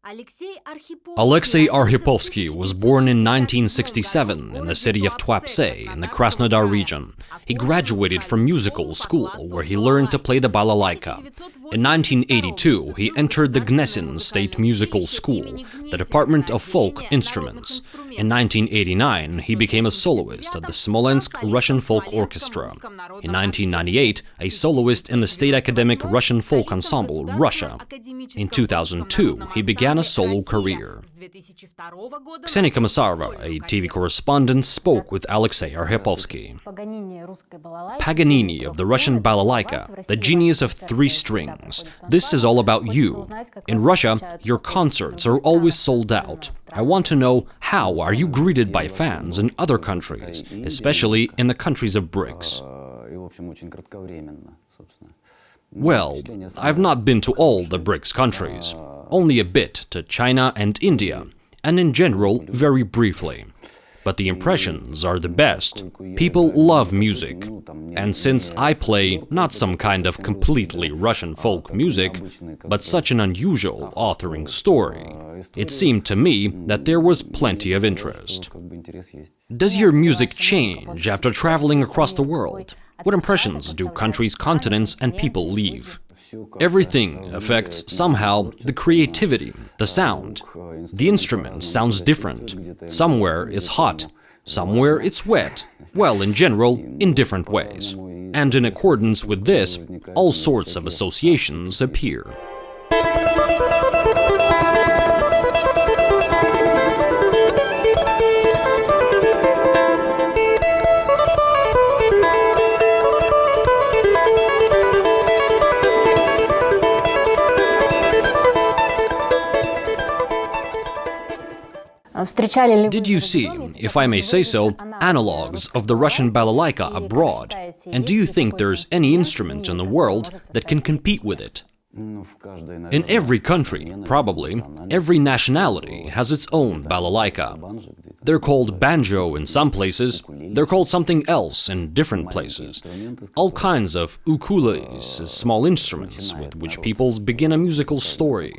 Aleksey Arkhipovsky was born in 1967 in the city of Tuapse in the Krasnodar region. He graduated from musical school, where he learned to play the balalaika. In 1982, he entered the Gnesin State Musical School, the Department of Folk Instruments. In 1989, he became a soloist at the Smolensk Russian Folk Orchestra. In 1998, a soloist in the State Academic Russian Folk Ensemble, Russia. In 2002, he began a solo career. Ksenia Komisarova, a TV correspondent, spoke with Aleksey Arkhipovsky. Paganini of the Russian balalaika, the genius of three strings. This is all about you. In Russia, your concerts are always sold out. I want to know, how are you greeted by fans in other countries, especially in the countries of BRICS? Well, I've not been to all the BRICS countries, only a bit to China and India, and in general, very briefly. But the impressions are the best. People love music. And since I play not some kind of completely Russian folk music, but such an unusual authoring story, it seemed to me that there was plenty of interest. Does your music change after traveling across the world? What impressions do countries, continents, and people leave? Everything affects, somehow, the creativity, the sound. The instrument sounds different. Somewhere it's hot, somewhere it's wet. Well, in general, in different ways. And in accordance with this, all sorts of associations appear. Did you see, if I may say so, analogues of the Russian balalaika abroad? And do you think there's any instrument in the world that can compete with it? In every country, probably, every nationality has its own balalaika. They're called banjo in some places, they're called something else in different places. All kinds of ukuleles, small instruments with which people begin a musical story.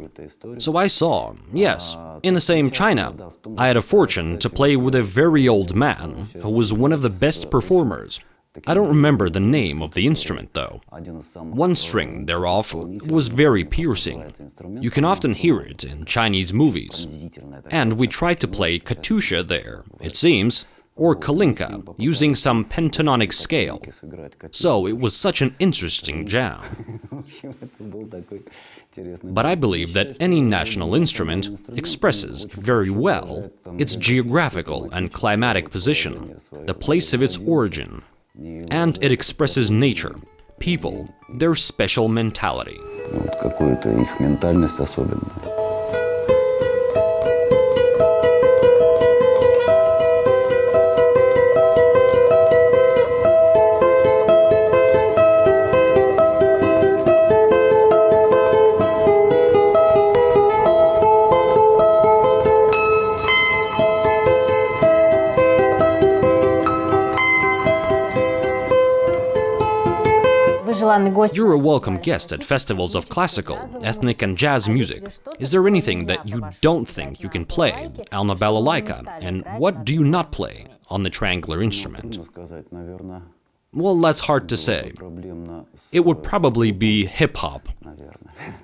So I saw, yes, in the same China, I had a fortune to play with a very old man who was one of the best performers. I don't remember the name of the instrument, though. One string thereof was very piercing. You can often hear it in Chinese movies. And we tried to play Katusha there, it seems, or Kalinka, using some pentatonic scale. So it was such an interesting jam. But I believe that any national instrument expresses very well its geographical and climatic position, the place of its origin. And it expresses nature, people, their special mentality. You're a welcome guest at festivals of classical, ethnic and jazz music. Is there anything that you don't think you can play on the balalaika, and what do you not play on the triangular instrument? Well, that's hard to say. It would probably be hip-hop.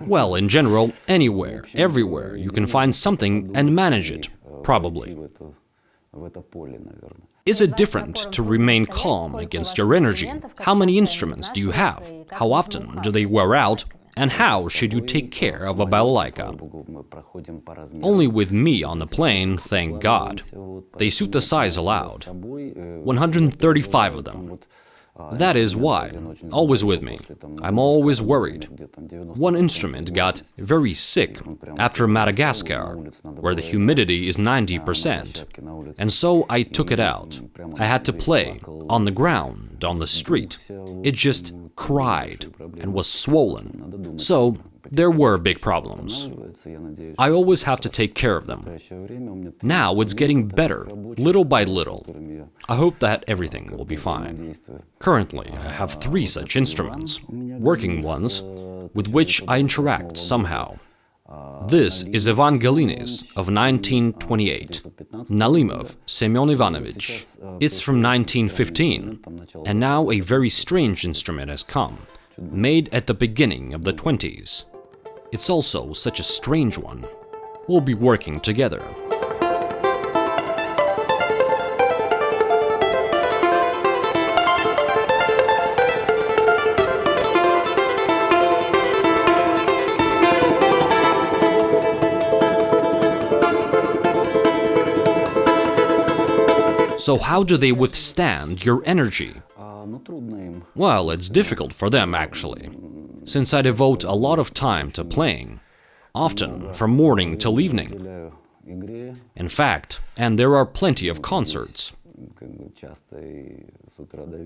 Well, in general, anywhere, everywhere, you can find something and manage it, probably. Is it different to remain calm against your energy? How many instruments do you have? How often do they wear out? And how should you take care of a balalaika? Only with me on the plane, thank God. They suit the size allowed. 135 of them. That is why, always with me, I'm always worried. One instrument got very sick after Madagascar, where the humidity is 90%, and so I took it out. I had to play, on the ground, on the street. It just cried and was swollen. So there were big problems. I always have to take care of them. Now it's getting better, little by little. I hope that everything will be fine. Currently, I have 3 such instruments, working ones, with which I interact somehow. This is Evangelinis of 1928, Nalimov, Semyon Ivanovich. It's from 1915, and now a very strange instrument has come, made at the beginning of the 20s. It's also such a strange one. We'll be working together. So how do they withstand your energy? Well, it's difficult for them, actually, since I devote a lot of time to playing, often from morning till evening. In fact, and there are plenty of concerts.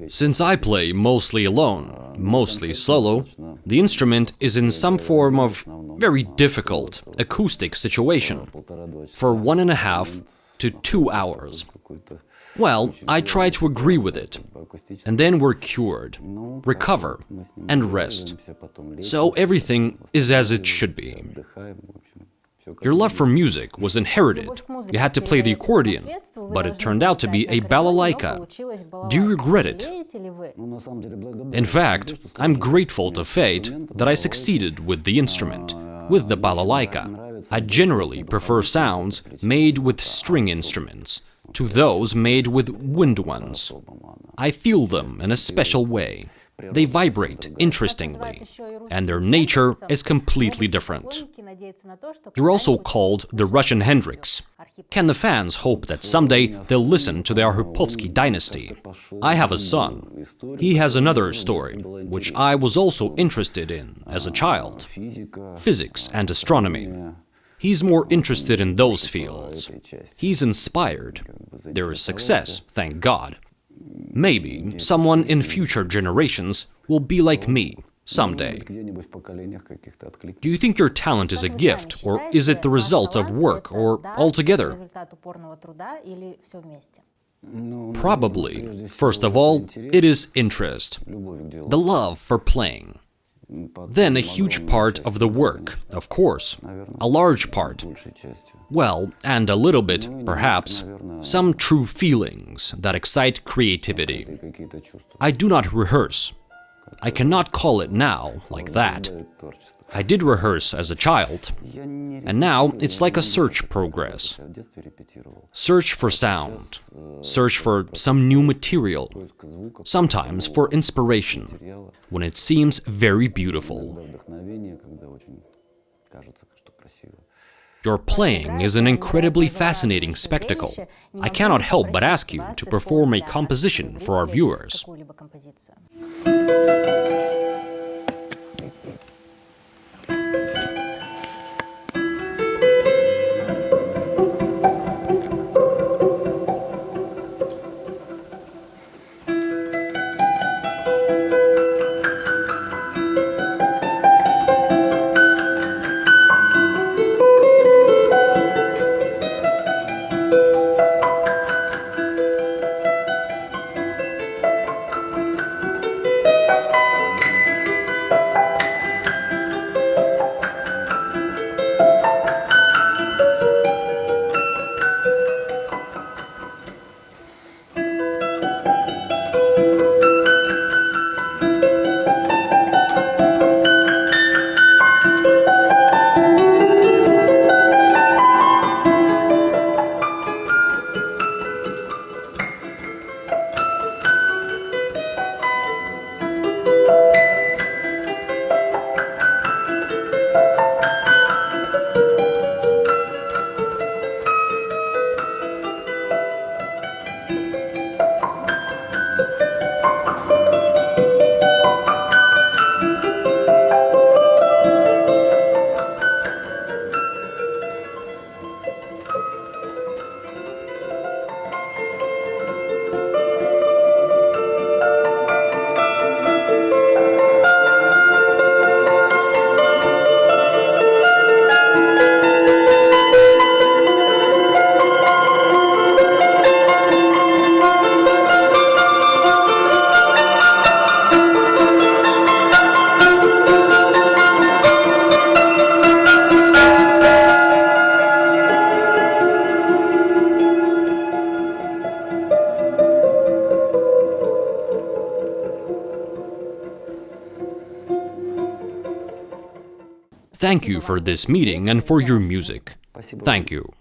Since I play mostly alone, mostly solo, the instrument is in some form of very difficult acoustic situation for 1.5 to 2 hours. Well, I try to agree with it, and then we're cured, recover, and rest. So everything is as it should be. Your love for music was inherited. You had to play the accordion, but it turned out to be a balalaika. Do you regret it? In fact, I'm grateful to fate that I succeeded with the instrument, with the balalaika. I generally prefer sounds made with string instruments to those made with wind ones. I feel them in a special way. They vibrate interestingly, and their nature is completely different. You're also called the Russian Hendrix. Can the fans hope that someday they'll listen to the Arkhipovsky dynasty? I have a son. He has another story, which I was also interested in as a child: physics and astronomy. He's more interested in those fields. He's inspired. There is success, thank God. Maybe someone in future generations will be like me someday. Do you think your talent is a gift, or is it the result of work, or altogether? Probably, first of all, it is interest, the love for playing. Then a huge part of the work, of course, a large part. Well, and a little bit, perhaps, some true feelings that excite creativity. I do not rehearse. I cannot call it now like that. I did rehearse as a child, and now it's like a search progress. Search for sound, search for some new material, sometimes for inspiration, when it seems very beautiful. Your playing is an incredibly fascinating spectacle. I cannot help but ask you to perform a composition for our viewers. Thank you for this meeting and for your music. Thank you.